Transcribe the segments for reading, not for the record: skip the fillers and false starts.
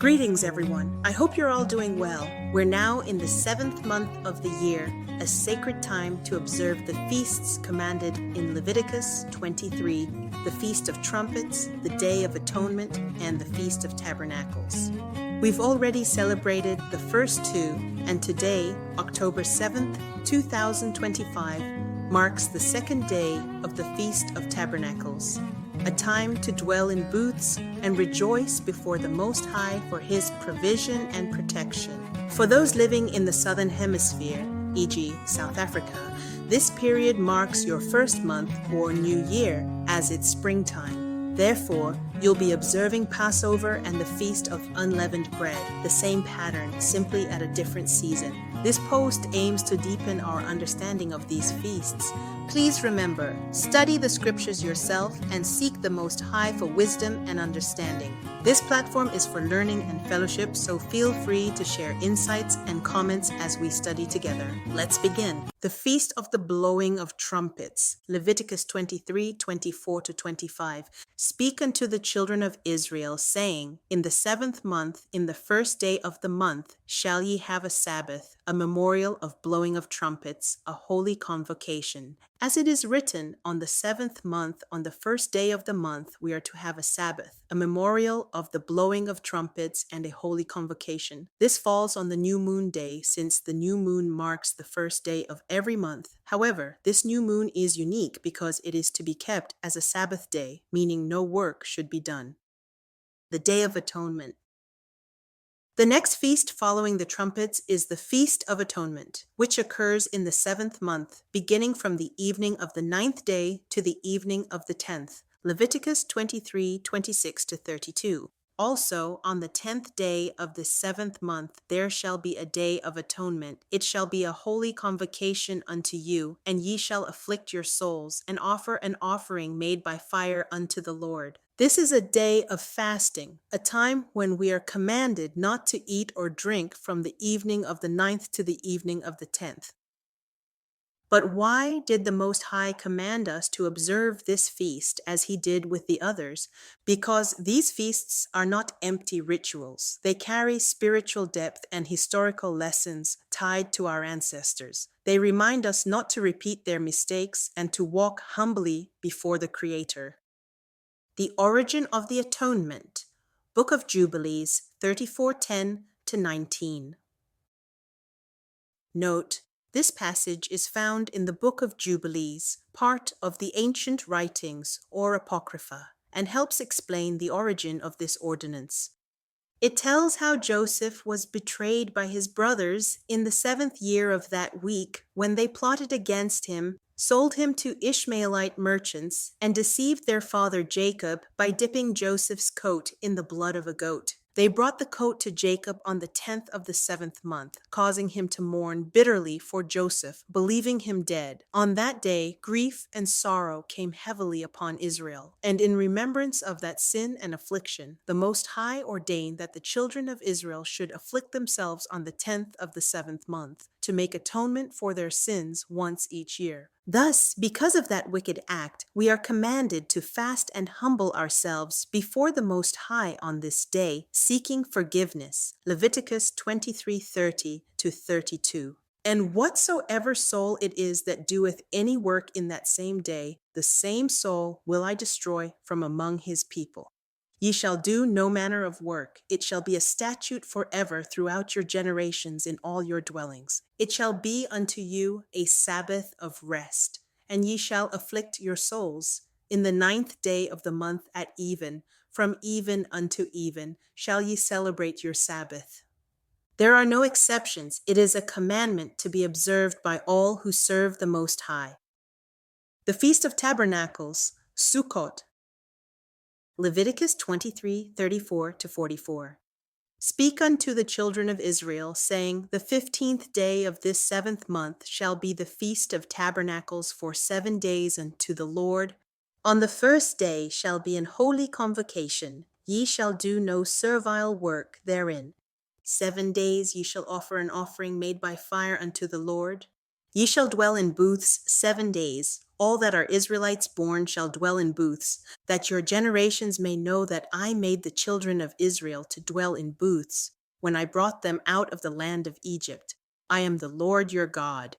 Greetings, everyone. I hope you're all doing well. We're now in the 7th month of the year, a sacred time to observe the feasts commanded in Leviticus 23, the Feast of Trumpets, the Day of Atonement, and the Feast of Tabernacles. We've already celebrated the first two, and today, October 7th, 2025, marks the second day of the Feast of Tabernacles, a time to dwell in booths and rejoice before the Most High for His provision and protection. For those living in the Southern Hemisphere, e.g. South Africa, this period marks your first month or new year as it's springtime. Therefore, you'll be observing Passover and the Feast of Unleavened Bread, the same pattern, simply at a different season. This post aims to deepen our understanding of these feasts. Please remember, study the scriptures yourself and seek the Most High for wisdom and understanding. This platform is for learning and fellowship, so feel free to share insights and comments as we study together. Let's begin. The Feast of the Blowing of Trumpets, Leviticus 23, 24-25. Speak unto the children of Israel, saying, In the 7th month, in the first day of the month, shall ye have a Sabbath, a memorial of blowing of trumpets, a holy convocation. As it is written, on the 7th month, on the first day of the month, we are to have a Sabbath, a memorial of the blowing of trumpets, and a holy convocation. This falls on the new moon day, since the new moon marks the first day of every month. However, this new moon is unique because it is to be kept as a Sabbath day, meaning no work should be done. The Day of Atonement. The next feast following the trumpets is the Feast of Atonement, which occurs in the 7th month, beginning from the evening of the 9th day to the evening of the 10th. Leviticus 23, 26-32. Also, on the 10th day of the 7th month, there shall be a day of atonement. It shall be a holy convocation unto you, and ye shall afflict your souls, and offer an offering made by fire unto the Lord. This is a day of fasting, a time when we are commanded not to eat or drink from the evening of the 9th to the evening of the 10th. But why did the Most High command us to observe this feast as He did with the others? Because these feasts are not empty rituals. They carry spiritual depth and historical lessons tied to our ancestors. They remind us not to repeat their mistakes and to walk humbly before the Creator. The origin of the atonement. Book of Jubilees 34:10-19. Note: this passage is found in the Book of Jubilees, part of the ancient writings or Apocrypha, and helps explain the origin of this ordinance. It tells how Joseph was betrayed by his brothers in the 7th year of that week when they plotted against him, sold him to Ishmaelite merchants, and deceived their father Jacob by dipping Joseph's coat in the blood of a goat. They brought the coat to Jacob on the 10th of the 7th month, causing him to mourn bitterly for Joseph, believing him dead. On that day, grief and sorrow came heavily upon Israel. And in remembrance of that sin and affliction, the Most High ordained that the children of Israel should afflict themselves on the 10th of the 7th month, to make atonement for their sins once each year. Thus, because of that wicked act, we are commanded to fast and humble ourselves before the Most High on this day, seeking forgiveness. Leviticus 23:30-32. And whatsoever soul it is that doeth any work in that same day, the same soul will I destroy from among his people. Ye shall do no manner of work. It shall be a statute forever throughout your generations in all your dwellings. It shall be unto you a Sabbath of rest, and ye shall afflict your souls. In the 9th day of the month at even, from even unto even, shall ye celebrate your Sabbath. There are no exceptions. It is a commandment to be observed by all who serve the Most High. The Feast of Tabernacles, Sukkot. Leviticus 23:34-44. Speak unto the children of Israel, saying, The 15th day of this 7th month shall be the Feast of Tabernacles for 7 days unto the Lord. On the first day shall be an holy convocation. Ye shall do no servile work therein. 7 days ye shall offer an offering made by fire unto the Lord. Ye shall dwell in booths 7 days. All that are Israelites born shall dwell in booths, that your generations may know that I made the children of Israel to dwell in booths when I brought them out of the land of Egypt. I am the Lord your God.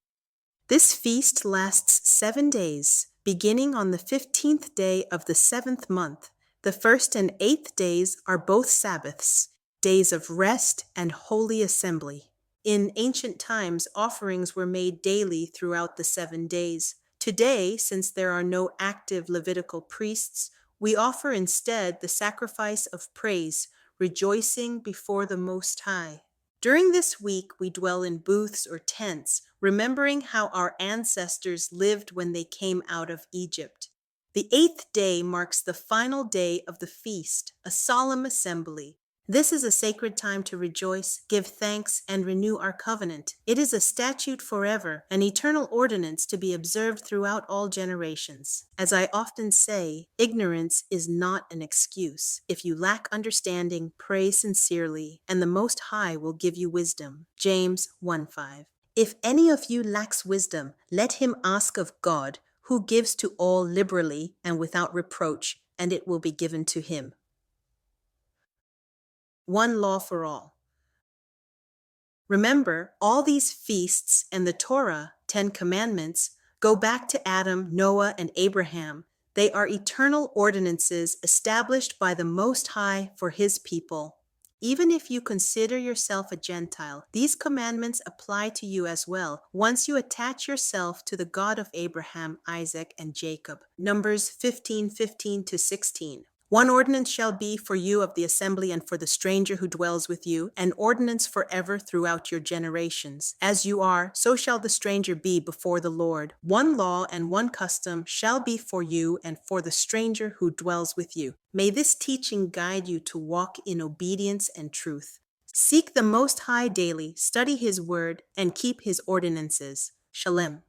This feast lasts 7 days, beginning on the 15th day of the 7th month. The 1st and 8th days are both Sabbaths, days of rest and holy assembly. In ancient times, offerings were made daily throughout the 7 days. Today, since there are no active Levitical priests, we offer instead the sacrifice of praise, rejoicing before the Most High. During this week, we dwell in booths or tents, remembering how our ancestors lived when they came out of Egypt. The 8th day marks the final day of the feast, a solemn assembly. This is a sacred time to rejoice, give thanks, and renew our covenant. It is a statute forever, an eternal ordinance to be observed throughout all generations. As I often say, ignorance is not an excuse. If you lack understanding, pray sincerely, and the Most High will give you wisdom. James 1:5. If any of you lacks wisdom, let him ask of God, who gives to all liberally and without reproach, and it will be given to him. One law for all. Remember, all these feasts and the Torah, 10 Commandments, go back to Adam, Noah, and Abraham. They are eternal ordinances established by the Most High for His people. Even if you consider yourself a Gentile, these commandments apply to you as well once you attach yourself to the God of Abraham, Isaac, and Jacob. Numbers 15:15-16. One ordinance shall be for you of the assembly and for the stranger who dwells with you, an ordinance forever throughout your generations. As you are, so shall the stranger be before the Lord. One law and one custom shall be for you and for the stranger who dwells with you. May this teaching guide you to walk in obedience and truth. Seek the Most High daily, study His word, and keep His ordinances. Shalom.